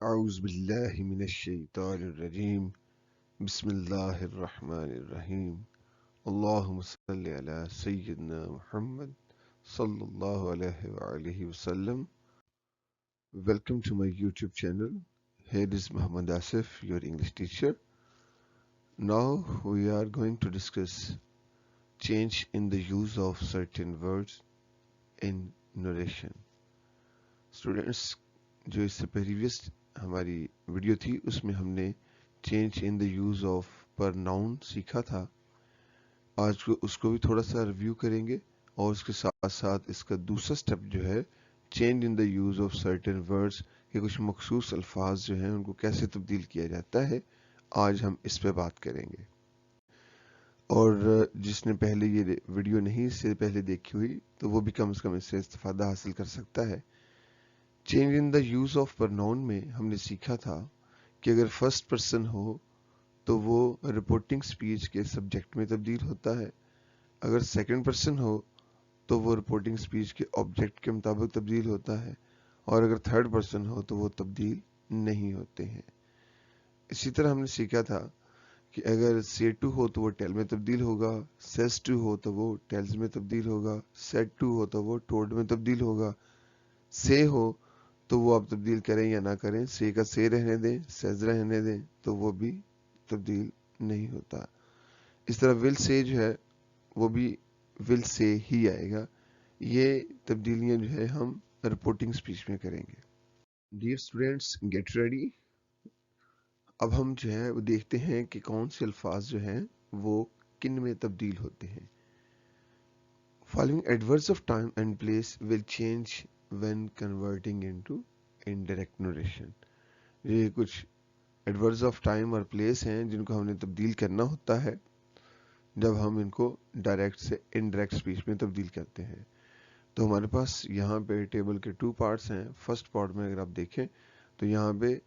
أعوذ بالله من الشيطان الرجيم بسم الله الرحمن الرحيم اللهم صل على سيدنا محمد صلى الله عليه وآله وسلم. Welcome to my YouTube channel. Here is Muhammad Asif, your English teacher. Now we are going to discuss change in the use of certain words in narration. Students, जो इससे previous हमारी वीडियो थी उसमें हमने change in the use of पर noun सीखा था. आज को उसको भी थोड़ा सा रिव्यू करेंगे और उसके साथ साथ इसका दूसरा स्टेप जो है change in the use of certain words के कुछ मखसूस अल्फाज जो हैं उनको कैसे तब्दील किया जाता है, आज हम इस पे बात करेंगे. और जिसने पहले ये वीडियो नहीं इससे पहले देखी हुई तो वो भी कम से कम इससे इस्तेफादा हासिल कर सकता है. Change in the use of pronoun में हमने सीखा था कि अगर फर्स्ट पर्सन हो तो वो रिपोर्टिंग स्पीच के सब्जेक्ट में तब्दील होता है, अगर सेकंड पर्सन हो तो वो रिपोर्टिंग स्पीच के ऑब्जेक्ट के मुताबिक तब्दील होता है, और अगर थर्ड पर्सन हो तो वो तब्दील नहीं होते हैं. इसी तरह हमने सीखा था कि अगर से टू हो तो वो टेल में तब्दील होगा, सेस टू हो तो वो टेल्स में तब्दील होगा, सेड टू हो तो वो टोल्ड में तब्दील होगा, से हो तो वो आप तब्दील करें या ना करें, से का से रहने दें, सेज रहने दें, तो वो भी तब्दील नहीं होता. इस तरह विल से जो है वो भी विल से ही आएगा. ये तब्दीलियां जो है हम रिपोर्टिंग स्पीच में करेंगे. Dear students, get ready. अब हम जो है वो देखते हैं कि कौन से अल्फाज जो हैं वो किन में तब्दील होते हैं. Following adverbs of time and place will change when converting into indirect narration. ये कुछ एडवर्ब्स ऑफ टाइम और प्लेस हैं जिनको हमने तब्दील करना होता है जब हम इनको डायरेक्ट से इनडायरेक्ट स्पीच में तब्दील करते हैं. तो हमारे पास यहाँ पे टेबल के टू पार्ट्स हैं. फर्स्ट पार्ट में अगर आप देखें तो यहाँ पे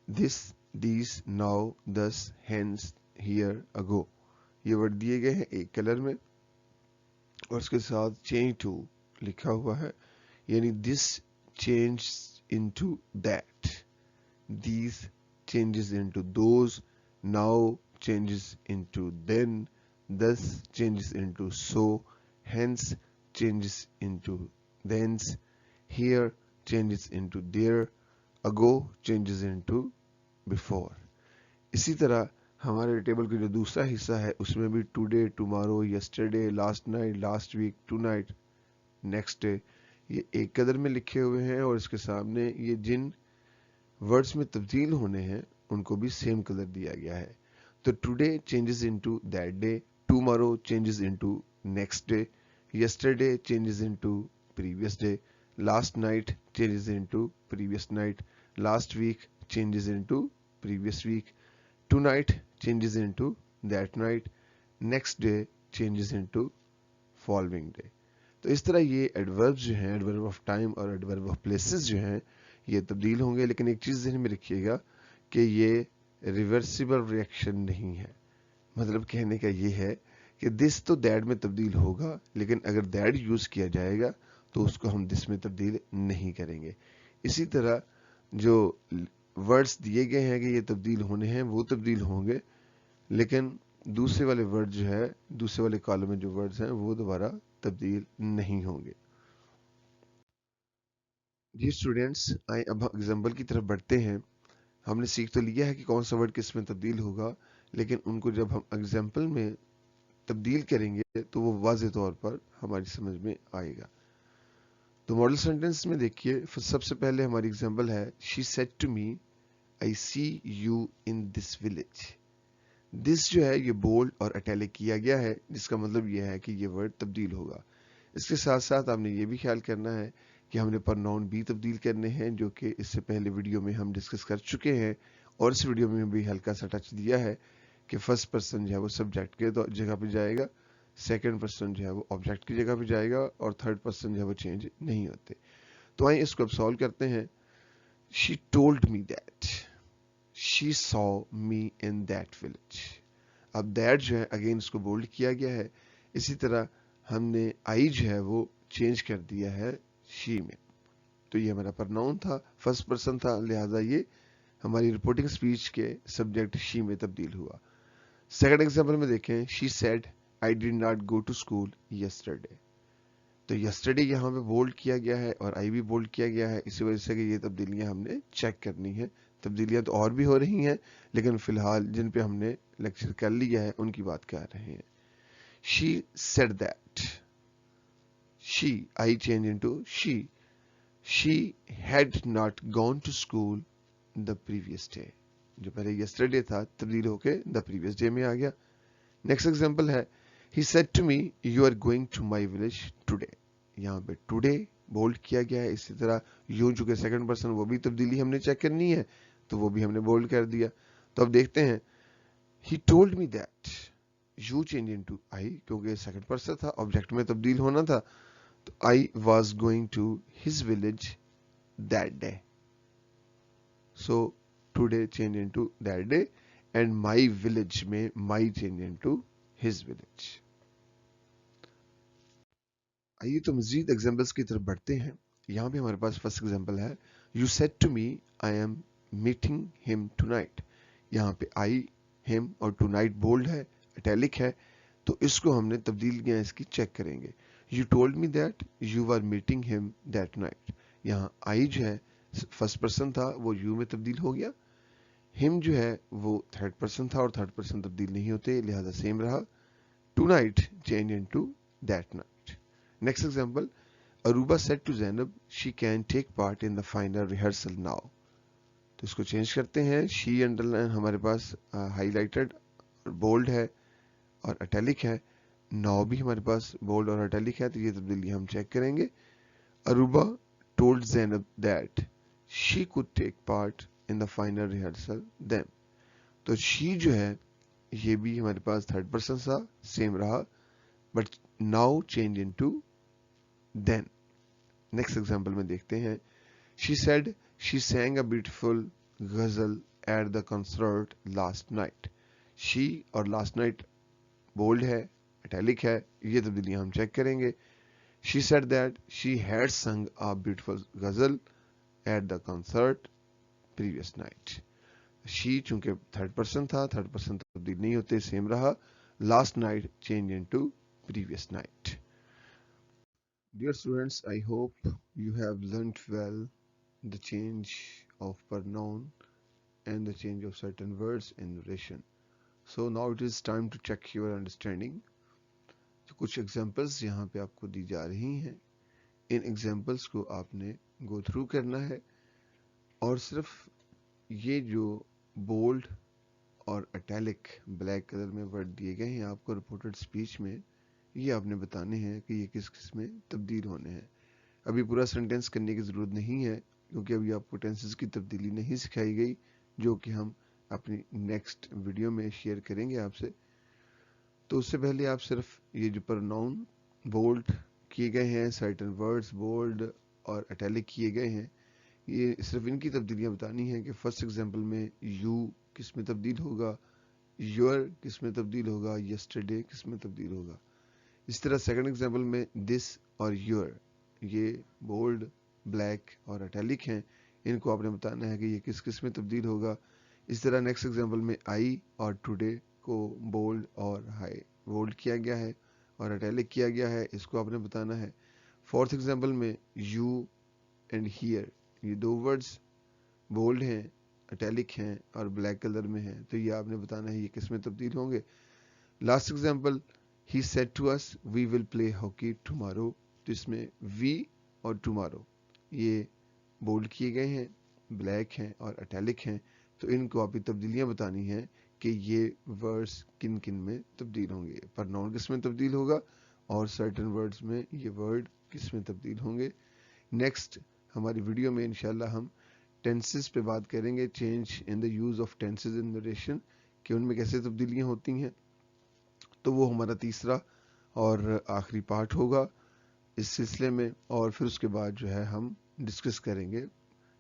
दिस, दीज, नाउ, दस, हेंस, हियर, अगो ये वर्ड दिए गए हैं एक कलर में और उसके साथ चेंज टू लिखा हुआ है, यानी this change into that, these changes into those, now changes into then, thus changes into so, hence changes into thence, here changes into there, ago changes into before. इसी तरह हमारे टेबल का जो दूसरा हिस्सा है उसमें भी today, tomorrow, yesterday, last night, last week, tonight, next day ये एक कदर में लिखे हुए हैं और इसके सामने ये जिन वर्ड्स में तब्दील होने हैं उनको भी सेम कलर दिया गया है. तो today changes into that day, tomorrow changes into next day, yesterday changes into previous day, last night changes into previous night, last week changes into previous week, tonight changes into that night, next day changes into following day. तो इस तरह ये adverbs जो हैं, adverb of time और adverb of places जो हैं ये तब्दील होंगे. लेकिन एक चीज़ ध्यान में रखिएगा कि ये रिवर्सिबल रिएक्शन नहीं है. मतलब कहने का ये है कि दिस तो दैट में तब्दील होगा, लेकिन अगर दैट यूज़ किया जाएगा तो उसको हम दिस में तब्दील नहीं करेंगे. इसी तरह जो वर्ड्स दिए गए हैं कि ये तब्दील होने हैं वो तब्दील होंगे, लेकिन दूसरे वाले वर्ड जो है, दूसरे वाले कॉलम में जो वर्ड्स हैं वो दोबारा तब्दील नहीं होंगे. जी स्टूडेंट्स, आए अब एग्जाम्पल की तरफ बढ़ते हैं. हमने सीख तो लिया है कि कौन सा वर्ड किस में तब्दील होगा, लेकिन उनको जब हम एग्जाम्पल में तब्दील करेंगे तो वो वाज़ेह तौर पर हमारी समझ में आएगा. तो मॉडल सेंटेंस में देखिए, सबसे पहले हमारी एग्जाम्पल है she said to me I see you in this village. This जो है ये बोल्ड और इटैलिक किया गया है, जिसका मतलब ये है कि ये वर्ड तब्दील होगा. इसके साथ साथ आपने ये भी ख्याल करना है कि हमने प्रोनाउन भी तब्दील करने हैं, जो कि इससे पहले वीडियो में हम डिस्कस कर चुके हैं, और इस वीडियो में भी हल्का सा टच दिया है कि फर्स्ट पर्सन जो है वो सब्जेक्ट के जगह पे जाएगा, सेकंड पर्सन जो है वो ऑब्जेक्ट की जगह पे जाएगा, और थर्ड पर्सन जो है वो चेंज नहीं होते. तो आइए इसको अब सॉल्व करते हैं. She told me that she saw me in that village. अब दैट जो है अगेन इसको बोल्ड किया गया है. इसी तरह हमने आई जो है वो चेंज कर दिया है शी में. तो ये हमारा प्रोनाउन था, फर्स्ट पर्सन था, लिहाजा ये हमारी रिपोर्टिंग स्पीच के सब्जेक्ट शी में तब्दील हुआ। सेकंड एग्जांपल में देखें, she said I did not go to school yesterday. तो यस्टरडे यहाँ पे बोल्ड किया गया है और आई भी बोल्ड किया गया है, इसी वजह से कि ये तब्दीलियां हमने चेक करनी है। तब्दीलियां तो और भी हो रही हैं, लेकिन फिलहाल जिन पे हमने लेक्चर कर लिया है उनकी बात कर रहे हैं। She said that, she, I change into she, she had not gone to school the previous day. जो पहले यस्टरडे था तब्दील होके द प्रीवियस डे में आ गया। नेक्स्ट एग्जांपल है, he said to me you are going to my village today। यहाँ पे today बोल्ड किया गया है। इसी तरह यू चुके सेकंड पर्सन, वो भी तब्दीली हमने चेक करनी है, तो वो भी हमने बोल्ड कर दिया। तो अब देखते हैं, he told me that, you change into I, क्योंकि सेकंड पर्सन था, ऑब्जेक्ट में तब्दील होना था, तो I was going to his village that day, so today change into that day, and my village में my change into his village। आइए तो मजीद एग्जाम्पल्स की तरफ बढ़ते हैं। यहाँ पे हमारे पास फर्स्ट एग्जाम्पल है, you said to me I am meeting him tonight. यहाँ पे आई, हिम और टुनाइट बोल्ड है, इटैलिक है, तो इसको हमने तब्दीलियां इसकी चेक करेंगे। You told me that you are meeting him that night. यहाँ आई जो है फर्स्ट पर्सन था, वो यू में तब्दील हो गया। हिम जो है वो थर्ड पर्सन था और थर्ड पर्सन तब्दील नहीं होते, लिहाजा सेम रहा। Tonight change into that night. Next example, Aruba said to Zainab, she can take part in the final rehearsal now। तो इसको चेंज करते हैं। she अंडरलाइन हमारे पास हाईलाइटेड बोल्ड है और अटैलिक है, now भी हमारे पास बोल्ड और अटैलिक है, तो ये तब्दीली हम चेक करेंगे। Aruba told Zainab that she could take part in the final rehearsal then। तो she जो है ये भी हमारे पास थर्ड पर्सन था, सेम रहा, but now change into then. Next example में देखते हैं, she said she sang a beautiful ghazal at the concert last night। She और लास्ट नाइट बोल्ड है, इटैलिक है, ये तब्दीलियां हम चेक करेंगे। She said that she had sung a beautiful ghazal at the concert previous night। She चूंकि third person था, third person तब्दील नहीं होते, सेम रहा। Last night change into previous night। Dear students, I hope you have learnt well the change of pronoun and the change of certain words in narration. So now it is time to check your understanding। तो कुछ examples यहाँ पे आपको दी जा रही हैं, इन examples को आपने गो थ्रू करना है और सिर्फ ये जो बोल्ड और अटैलिक ब्लैक कलर में वर्ड दिए गए हैं आपको रिपोर्टेड स्पीच में, ये आपने बताने हैं कि ये किस किस में तब्दील होने हैं। अभी पूरा सेंटेंस करने की ज़रूरत नहीं है, क्योंकि अभी आपको टेंसेस की तब्दीली नहीं सिखाई गई, जो कि हम अपनी नेक्स्ट वीडियो में शेयर करेंगे आपसे। तो उससे पहले आप सिर्फ ये जो प्रोनाउन बोल्ड किए गए हैं, सर्टेन वर्ड्स बोल्ड और इटैलिक किए गए हैं, ये सिर्फ इनकी तब्दीलियाँ बतानी है कि फर्स्ट एग्जाम्पल में यू किस में तब्दील होगा, योर किस में तब्दील होगा, यस्टरडे किस में तब्दील होगा। इस तरह सेकंड एग्जांपल में दिस और योर, ये बोल्ड, ब्लैक और इटैलिक हैं, इनको आपने बताना है कि ये किस किस में तब्दील होगा। इस तरह नेक्स्ट एग्जांपल में आई और टुडे को बोल्ड और हाई बोल्ड किया गया है और इटैलिक किया गया है, इसको आपने बताना है। फोर्थ एग्जांपल में यू एंड हियर, ये दो वर्ड्स बोल्ड हैं, इटैलिक हैं और ब्लैक कलर में हैं, तो ये आपने बताना है ये किस में तब्दील होंगे। Last example, he said to us we will play hockey tomorrow। तो इसमें we और tomorrow ये बोल्ड किए गए हैं, ब्लैक हैं और इटैलिक हैं, तो इनको आप तब्दीलियां बतानी हैं कि ये वर्ड्स किन किन में तब्दील होंगे, प्रोनाउन किस में तब्दील होगा और सर्टेन वर्ड्स में ये वर्ड किस में तब्दील होंगे। नेक्स्ट हमारी वीडियो में इंशाल्लाह हम टेंसेस पे बात करेंगे, change in the use of tenses in narration, कि उनमें कैसे तब्दीलियां होती हैं। तो वो हमारा तीसरा और आखिरी पार्ट होगा इस सिलसिले में, और फिर उसके बाद जो है हम डिस्कस करेंगे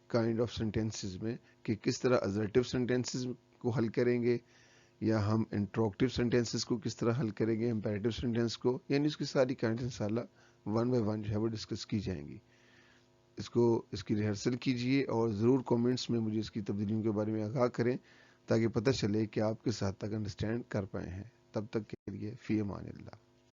काइंड ऑफ सेंटेंसेस में कि किस तरह असर्टिव सेंटेंसेस को हल करेंगे, या हम इंट्रोगेटिव सेंटेंसेस को किस तरह हल करेंगे, इंपेरेटिव सेंटेंस को, यानी उसकी सारी काइंड इंशाल्लाह वन बाय वन जो है वो डिस्कस की जाएंगी। اس کی ریہرسل کیجئے اور ضرور کومنٹس میں مجھے اس کی تبدیلیوں کے بارے میں آگاہ کریں تاکہ پتہ چلے کہ آپ کس حد تک انڈرسٹینڈ کر پائے ہیں. تب تک کے لیے فی امان اللہ.